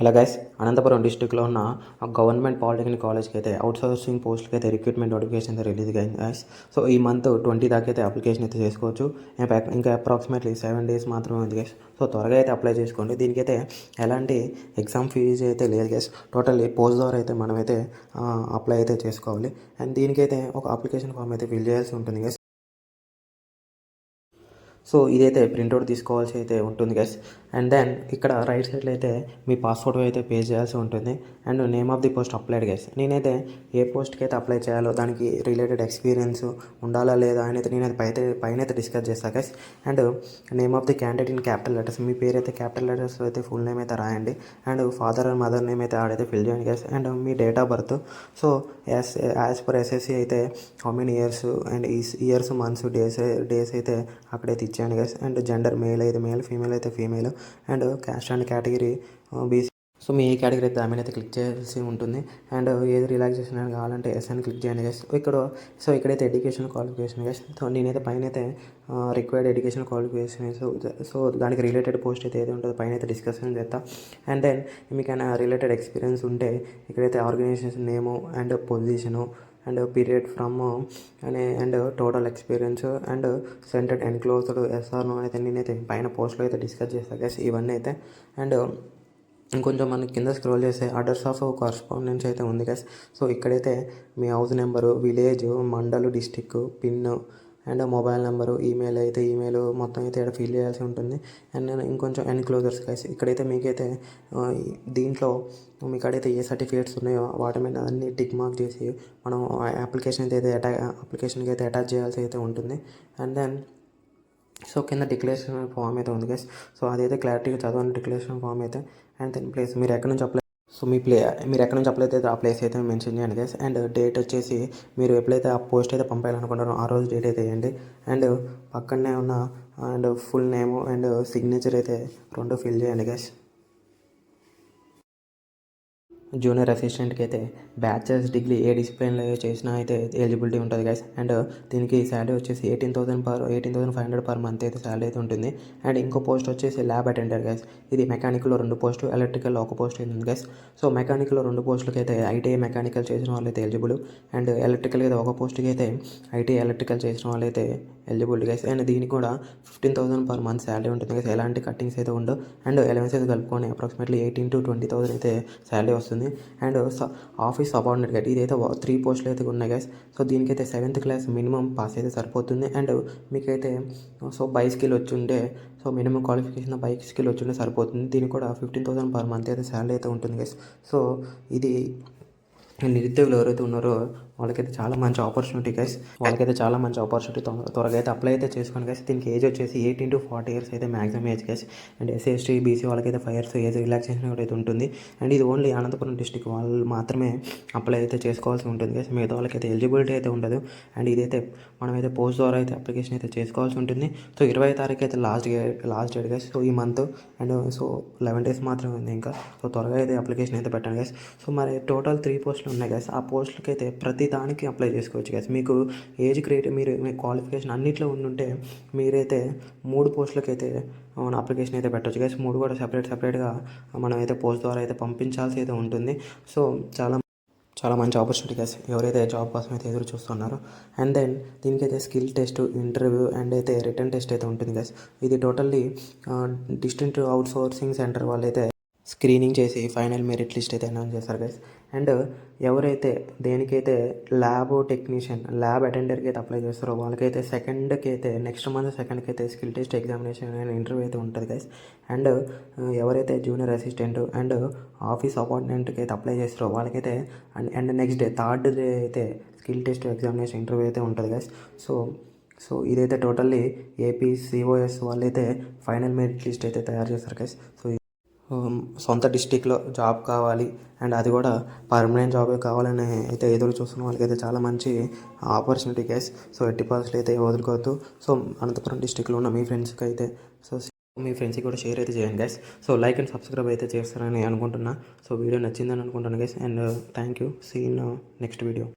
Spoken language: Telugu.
హలో గైస్, అనంతపురం డిస్టిక్లో ఉన్న గవర్నమెంట్ పాలిటెక్నిక్ కాలేజ్కి అయితే అవుట్సోర్సింగ్ పోస్ట్కి అయితే రిక్రూట్మెంట్ నోటిఫికేషన్ అయితే రిలీజ్ అయింది గైస్. సో ఈ మంత్ 20 దాకా అయితే అప్లికేషన్ అయితే చేసుకోవచ్చు. ఇంకా అప్రాక్సిమేట్లీ 7 days మాత్రమే ఉంది గైస్. సో త్వరగా అయితే అప్లై చేసుకోండి. దీనికైతే ఎలాంటి ఎగ్జామ్ ఫీజు అయితే లేదు గైస్. టోటల్లీ పోస్ట్ ద్వారా అయితే మనమైతే అప్లై అయితే చేసుకోవాలి. అండ్ దీనికైతే ఒక అప్లికేషన్ ఫామ్ అయితే ఫిల్ చేయాల్సి ఉంటుంది గైస్. సో ఇదైతే ప్రింట్అవుట్ తీసుకోవాల్సి అయితే ఉంటుంది గైస్. అండ్ దెన్ ఇక్కడ రైట్ సైడ్లో అయితే మీ పాస్పోర్ట్ అయితే పే చేయాల్సి ఉంటుంది. And name of the post applied guys. నేనైతే ఏ పోస్ట్కి అయితే అప్లై చేయాలో దానికి రిలేటెడ్ ఎక్స్పీరియన్స్ ఉండాలా లేదా అని అయితే నేనైతే పైన అయితే డిస్కస్ చేస్తాను guys. And name of the candidate in capital letters, మీ పేరు అయితే క్యాపిటల్ లెటర్స్లో అయితే ఫుల్ నేమ్ అయితే రాయండి. And father and mother name అయితే ఆడైతే ఫిల్ చేయండి గైస్. అండ్ మీ date of birth. So as per SSC అయితే how many years and years months days అయితే అక్కడైతే ఇచ్చేయండి గైస్. అండ్ జెండర్ మేల్ అయితే మేల్, ఫీమేల్ అయితే female. And caste and category BC. So మీ ఏ కేటగిరీ అయితే దాని మీద అయితే క్లిక్ చేయాల్సి ఉంటుంది. అండ్ ఏది రిలాక్సేషన్ అని కావాలంటే ఎస్ అని క్లిక్ చేయండి గైస్. ఇక్కడైతే ఎడ్యుకేషన్ క్వాలిఫికేషన్ గైస్. సో నేనైతే పైన అయితే రిక్వైర్డ్ ఎడ్యుకేషన్ క్వాలిఫికేషన్ సో దానికి రిలేటెడ్ పోస్ట్ అయితే ఏది ఉంటుందో పైన అయితే డిస్కషన్ చేస్తా. అండ్ దెన్ మీకైనా రిలేటెడ్ ఎక్స్పీరియన్స్ ఉంటే ఇక్కడైతే organisation name and position and period from and total experience and సెంటెడ్ ఎన్క్లోజ్డ్ ఎస్ఆర్ నో అయితే నేనైతే పైన పోస్ట్లో అయితే డిస్కస్ చేస్తాను గైస్ ఇవన్నీ అయితే. అండ్ ఇంకొంచెం మనకి కింద స్క్రోల్ చేస్తే అడ్రస్ ఆఫ్ కరస్పాండెన్స్ అయితే ఉంది గైస్. సో ఇక్కడైతే మీ house number, village, mandal, district, pin and mobile number, email మొత్తం అయితే ఇక్కడ ఫిల్ చేయాల్సి ఉంటుంది. అండ్ నేను ఇంకొంచెం ఎన్క్లోజర్స్ గైస్. ఇక్కడైతే మీకైతే దీంట్లో మీకడైతే ఏ సర్టిఫికేట్స్ ఉన్నాయో వాటి మీద అన్ని టిక్ మార్క్ చేసి మనం అప్లికేషన్కి అయితే అటాచ్ చేయాల్సి అయితే ఉంటుంది. అండ్ దెన్ సో కింద డిక్లరేషన్ ఫామ్ అయితే ఉంది గైస్. సో అదైతే క్లారిటీగా చదవండి డిక్లరేషన్ ఫామ్ అయితే. అండ్ దెన్ ప్లేస్ మీరు ఎక్కడి నుంచి అప్లై మీరు ఎక్కడి నుంచి అప్లై అయితే ఆ ప్లేస్ అయితే మెన్షన్ చేయండి గైస్. అండ్ డేట్ వచ్చేసి మీరు ఎప్పుడైతే ఆ పోస్ట్ అయితే పంపాలనుకుంటారో ఆ రోజు డేట్ అయితే వేయండి. అండ్ పక్కనే ఉన్న and full name and signature అయితే 2 ఫిల్ చేయండి గైస్. జూనియర్ అసిస్టెంట్కి అయితే బ్యాచిలర్స్ డిగ్రీ ఏ డిసిప్లిన్లో చేసినా అయితే ఎలిజిబిలిటీ ఉంటుంది గైస్. అండ్ దీనికి శాలరీ వచ్చేసి 18,500 పర్ మంత్ అయితే శాలరీ అయితే ఉంటుంది. అండ్ ఇంకో పోస్ట్ వచ్చేసి ల్యాబ్ అటెండర్ గైస్. ఇది మెకానికల్లో 2 పోస్టు, ఎలక్ట్రికల్లో 1 పోస్ట్ అయితే ఉంది గైస్. సో మెకానికల్లో 2 పోస్టులకి అయితే ఐటీఐ మెకానికల్ చేసిన వాళ్ళు అయితే ఎలిజిబుల్. అండ్ ఎలక్ట్రికల్కి అయితే 1 పోస్ట్కి అయితే ఐటీఐ ఎలక్ట్రికల్ చేసిన వాళ్ళు అయితే ఎలిజిబుల్ గైస్. అండ్ దీనికి కూడా 15,000 పర్ మంత్ శాలరీ ఉంటుంది గైస్. ఎలాంటి కట్టింగ్స్ అయితే ఉండవు. అండ్ అలవెన్సెస్ కలుపుకొని అప్రాక్సిమేట్లీ 18,000 to 20,000 అయితే శాలరీ వస్తుంది. అండ్ ఆఫీస్ సబార్డినేట్ గైడ్ ఇదైతే 3 పోస్టులు అయితే ఉన్నాయి గైస్. సో దీనికైతే 7th క్లాస్ మినిమం పాస్ అయితే సరిపోతుంది. అండ్ మీకైతే సో బైక్ స్కిల్ వచ్చి ఉంటే so minimum qualification bike skill వచ్చి ఉంటే సరిపోతుంది. దీనికి కూడా 15,000 పర్ మంత్ అయితే శాలరీ అయితే ఉంటుంది గైస్. సో ఇది నిరుద్యోగులు ఎవరైతే ఉన్నారో వాళ్ళకైతే చాలా మంచి ఆపర్చునిటీ గైస్. త్వరగా అయితే అప్లై అయితే చేసుకోండి గైస్. దీనికి ఏజ్ వచ్చేసి 18 to 40 years అయితే maximum age guys. And SC ST BC వాళ్ళకైతే 5 years ఏజ్ రిలాక్సేషన్ కూడా అయితే ఉంటుంది. అండ్ ఇది ఓన్లీ అనంతపురం డిస్టిక్ వాళ్ళు మాత్రమే అప్లై అయితే చేసుకోవాల్సి ఉంటుంది గైస్. మిగతా వాళ్ళకైతే ఎలిజిబిలిటీ అయితే ఉండదు. అండ్ ఇదైతే మనమైతే పోస్ట్ ద్వారా అయితే అప్లికేషన్ అయితే చేసుకోవాల్సి ఉంటుంది. సో 20 తారీఖు అయితే లాస్ట్ డేట్ గైస్. సో ఈ మంత్ అండ్ సో 11 days మాత్రమే ఉంది ఇంకా. సో త్వరగా అయితే అప్లికేషన్ అయితే పెట్టండి గైస్. సో మరి టోటల్ 3 పోస్టులు ఉన్నాయి గైస్. ఆ పోస్టులకి అయితే ప్రతి దానికి అప్లై చేసుకోవచ్చు గైస్. మీకు ఏజ్ మీరు మీ క్వాలిఫికేషన్ అన్నింటిలో ఉండుంటే మీరైతే 3 పోస్టులకి అయితే మన అప్లికేషన్ అయితే పెట్టవచ్చు గైస్. 3 కూడా సపరేట్గా మనం అయితే పోస్ట్ ద్వారా అయితే పంపించాల్సి అయితే ఉంటుంది. సో చాలా మంచి ఆపర్చునిటీ గైస్ ఎవరైతే జాబ్ కోసం అయితే ఎదురు చూస్తున్నారో. అండ్ దెన్ దీనికైతే స్కిల్ టెస్ట్, ఇంటర్వ్యూ అండ్ అయితే రిటర్న్ టెస్ట్ అయితే ఉంటుంది గైస్. ఇది టోటల్లీ డిస్టెంట్ అవుట్సోర్సింగ్ సెంటర్ వాళ్ళైతే స్క్రీనింగ్ చేసి ఫైనల్ మెరిట్ లిస్ట్ అయితే అనౌన్స్ చేస్తారు గైస్. అండ్ ఎవరైతే దేనికైతే ల్యాబ్ టెక్నీషియన్, ల్యాబ్ అటెండర్కి అయితే అప్లై చేస్తారో వాళ్ళకైతే నెక్స్ట్ మంత్ 2nd అయితే skill test examination and interview అయితే ఉంటుంది గైస్. అండ్ ఎవరైతే జూనియర్ అసిస్టెంట్ అండ్ ఆఫీస్ అపాయింట్మెంట్కి అయితే అప్లై చేస్తారో వాళ్ళకైతే and next day 3rd day అయితే స్కిల్ టెస్ట్ ఎగ్జామినేషన్ ఇంటర్వ్యూ అయితే ఉంటుంది గైస్. సో ఇదైతే టోటల్లీ ఏపీ సిఓఎస్ వాళ్ళైతే ఫైనల్ మెరిట్ లిస్ట్ అయితే తయారు చేస్తారు గైస్. సో సొంత డిస్టిక్లో జాబ్ కావాలి అండ్ అది కూడా పర్మనెంట్ జాబే కావాలని అయితే ఎదురు చూస్తున్న వాళ్ళకైతే చాలా మంచి ఆపర్చునిటీ గైస్. సో ఎట్టి పరిస్థితులు అయితే వదులుకోవద్దు. సో అనంతపురం డిస్టిక్లో ఉన్న మీ ఫ్రెండ్స్కి అయితే మీ ఫ్రెండ్స్కి కూడా షేర్ అయితే చేయండి guys. So like and subscribe అయితే చేస్తారని అనుకుంటున్నా. సో వీడియో నచ్చిందని అనుకుంటున్నాను guys. And thank you. See in next video.